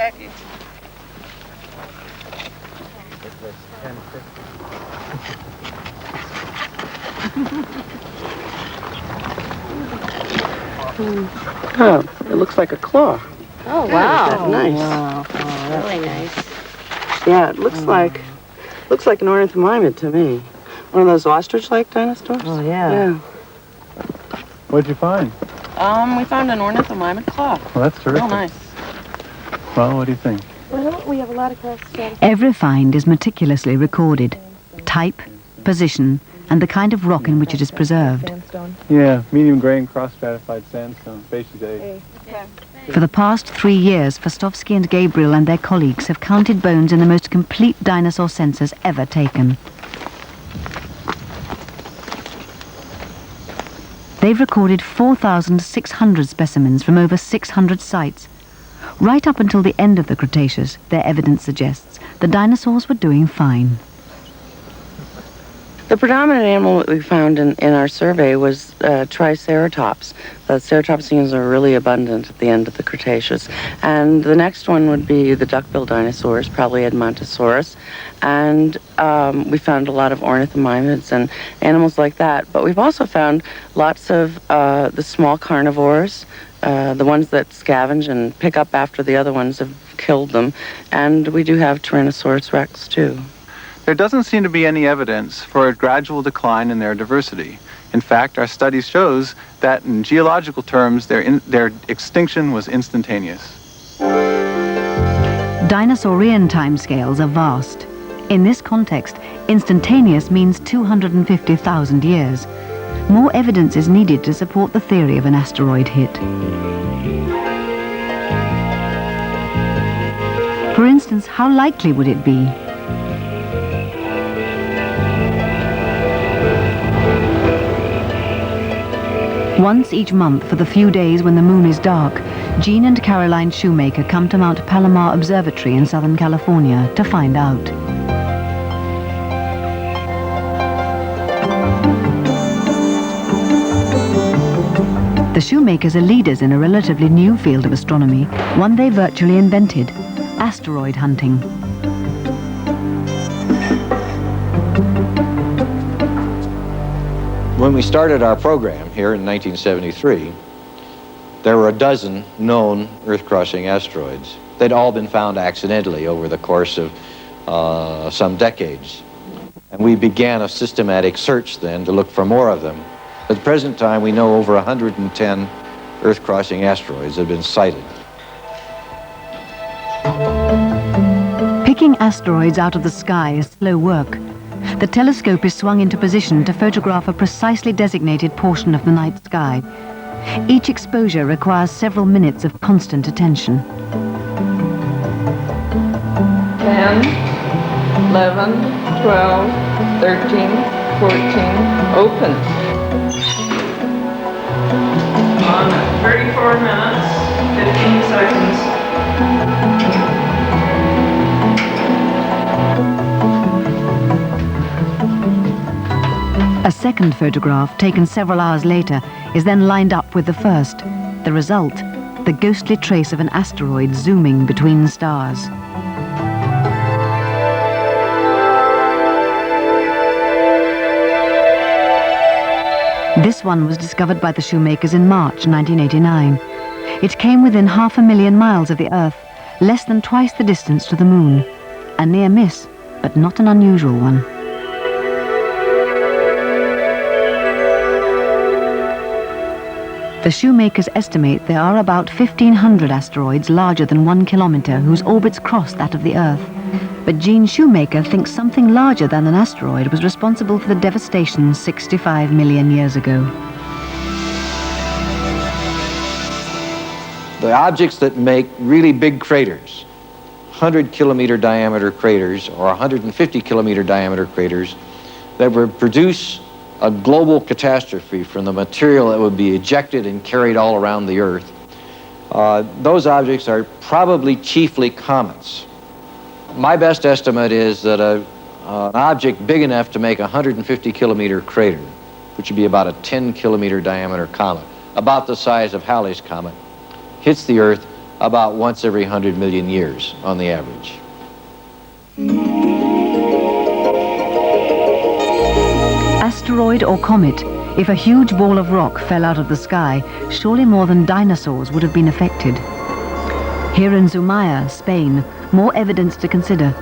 Jackie. Oh, it looks like a claw. Oh, wow. That's nice. Wow. Oh, that's really nice. Yeah, it looks like an ornithomimid to me. One of those ostrich-like dinosaurs. Oh, yeah. Yeah. What'd you find? We found an ornithomimid claw. Well, that's terrific. Real nice. Well, what do you think? Well, we have a lot of class. Every find is meticulously recorded. Type, position, and the kind of rock in which it is preserved. Sandstone. Yeah, medium grain cross-stratified sandstone, species A. For the past 3 years, Fostovsky and Gabriel and their colleagues have counted bones in the most complete dinosaur census ever taken. They've recorded 4,600 specimens from over 600 sites. Right up until the end of the Cretaceous, their evidence suggests, the dinosaurs were doing fine. The predominant animal that we found in our survey was Triceratops. The ceratopsians are really abundant at the end of the Cretaceous. And the next one would be the duck-billed dinosaurs, probably Edmontosaurus. And we found a lot of ornithomimids and animals like that. But we've also found lots of the small carnivores, the ones that scavenge and pick up after the other ones have killed them. And we do have Tyrannosaurus rex, too. There doesn't seem to be any evidence for a gradual decline in their diversity. In fact, our study shows that in geological terms, their extinction was instantaneous. Dinosaurian timescales are vast. In this context, instantaneous means 250,000 years. More evidence is needed to support the theory of an asteroid hit. For instance, how likely would it be? Once each month, for the few days when the moon is dark, Jean and Caroline Shoemaker come to Mount Palomar Observatory in Southern California to find out. The Shoemakers are leaders in a relatively new field of astronomy, one they virtually invented: asteroid hunting. When we started our program here in 1973, there were a dozen known Earth-crossing asteroids. They'd all been found accidentally over the course of some decades. And we began a systematic search then to look for more of them. At the present time, we know over 110 Earth-crossing asteroids have been sighted. Picking asteroids out of the sky is slow work. The telescope is swung into position to photograph a precisely designated portion of the night sky. Each exposure requires several minutes of constant attention. 10, 11, 12, 13, 14, open. On 34 minutes, 15 seconds. A second photograph, taken several hours later, is then lined up with the first. The result, the ghostly trace of an asteroid zooming between stars. This one was discovered by the Shoemakers in March 1989. It came within 500,000 miles of the Earth, less than twice the distance to the Moon. A near miss, but not an unusual one. The Shoemakers estimate there are about 1,500 asteroids larger than 1 kilometer whose orbits cross that of the Earth. But Gene Shoemaker thinks something larger than an asteroid was responsible for the devastation 65 million years ago. The objects that make really big craters, 100-kilometer diameter craters or 150-kilometer diameter craters that would produce a global catastrophe from the material that would be ejected and carried all around the Earth. Those objects are probably chiefly comets. My best estimate is that an object big enough to make a 150-kilometer crater, which would be about a 10-kilometer diameter comet, about the size of Halley's Comet, hits the Earth about once every 100 million years on the average. Asteroid or comet, if a huge ball of rock fell out of the sky, surely more than dinosaurs would have been affected. Here in Zumaya, Spain, more evidence to consider.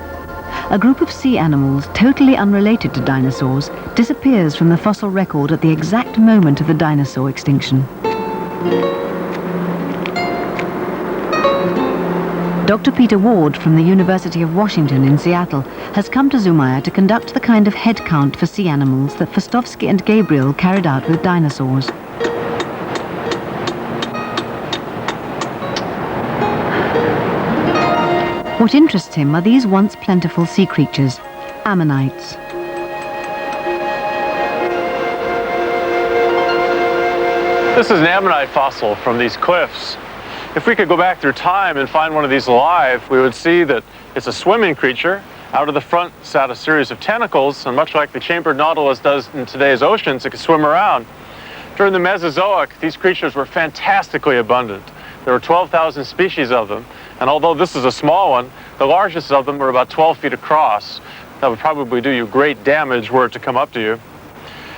A group of sea animals, totally unrelated to dinosaurs, disappears from the fossil record at the exact moment of the dinosaur extinction. Dr. Peter Ward from the University of Washington in Seattle has come to Zumaya to conduct the kind of head count for sea animals that Fostovsky and Gabriel carried out with dinosaurs. What interests him are these once plentiful sea creatures, ammonites. This is an ammonite fossil from these cliffs. If we could go back through time and find one of these alive, we would see that it's a swimming creature. Out of the front sat a series of tentacles, and much like the chambered nautilus does in today's oceans, it could swim around. During the Mesozoic, these creatures were fantastically abundant. There were 12,000 species of them, and although this is a small one, the largest of them were about 12 feet across. That would probably do you great damage were it to come up to you.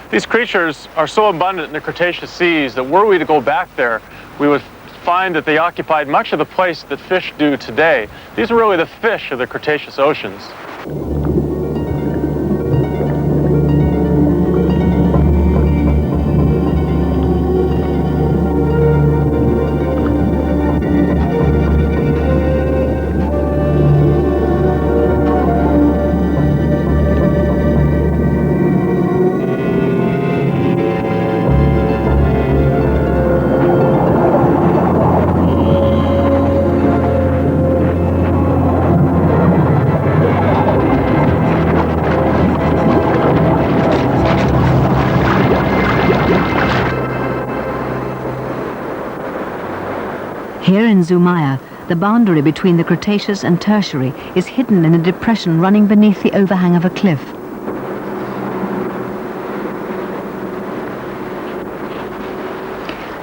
These creatures are so abundant in the Cretaceous seas that were we to go back there, we would find that they occupied much of the place that fish do today. These are really the fish of the Cretaceous oceans. Here in Zumaya, the boundary between the Cretaceous and Tertiary is hidden in a depression running beneath the overhang of a cliff.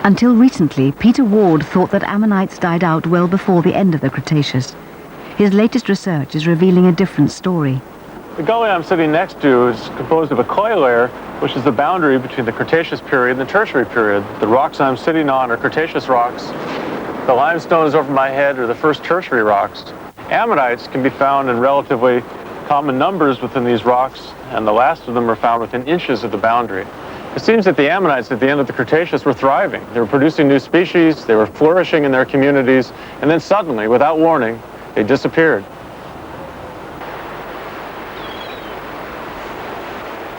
Until recently, Peter Ward thought that ammonites died out well before the end of the Cretaceous. His latest research is revealing a different story. The gully I'm sitting next to is composed of a clay layer, which is the boundary between the Cretaceous period and the Tertiary period. The rocks I'm sitting on are Cretaceous rocks. The limestones over my head are the first Tertiary rocks. Ammonites can be found in relatively common numbers within these rocks, and the last of them are found within inches of the boundary. It seems that the ammonites at the end of the Cretaceous were thriving. They were producing new species, they were flourishing in their communities, and then suddenly, without warning, they disappeared.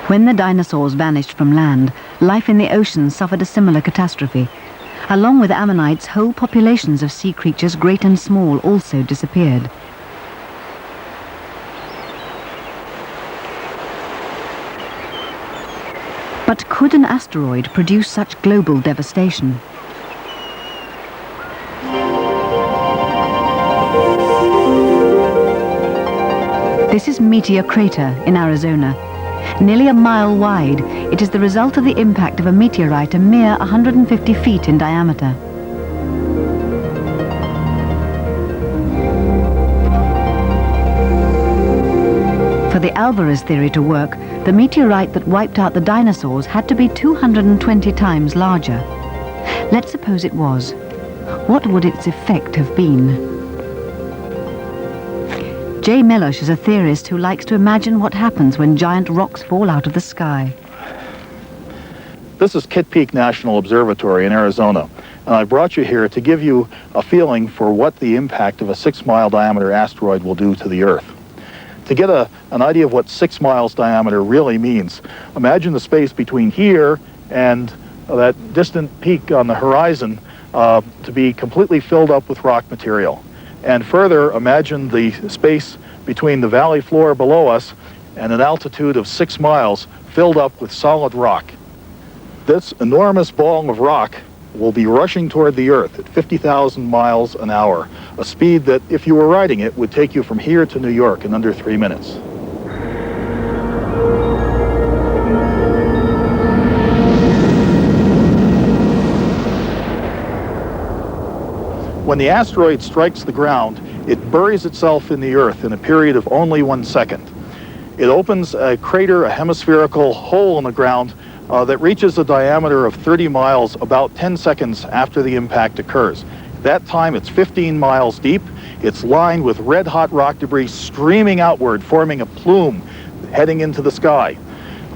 When the dinosaurs vanished from land, life in the ocean suffered a similar catastrophe. Along with ammonites, whole populations of sea creatures, great and small, also disappeared. But could an asteroid produce such global devastation? This is Meteor Crater in Arizona. Nearly a mile wide, it is the result of the impact of a meteorite a mere 150 feet in diameter. For the Alvarez theory to work, the meteorite that wiped out the dinosaurs had to be 220 times larger. Let's suppose it was. What would its effect have been? Jay Melosh is a theorist who likes to imagine what happens when giant rocks fall out of the sky. This is Kitt Peak National Observatory in Arizona, and I brought you here to give you a feeling for what the impact of a 6-mile diameter asteroid will do to the Earth. To get an idea of what 6 miles diameter really means, imagine the space between here and that distant peak on the horizon to be completely filled up with rock material. And further, imagine the space between the valley floor below us and an altitude of 6 miles filled up with solid rock. This enormous ball of rock will be rushing toward the Earth at 50,000 miles an hour, a speed that, if you were riding it, would take you from here to New York in under 3 minutes. When the asteroid strikes the ground, it buries itself in the Earth in a period of only 1 second. It opens a crater, a hemispherical hole in the ground that reaches a diameter of 30 miles about 10 seconds after the impact occurs. That time it's 15 miles deep. It's lined with red-hot rock debris streaming outward, forming a plume heading into the sky.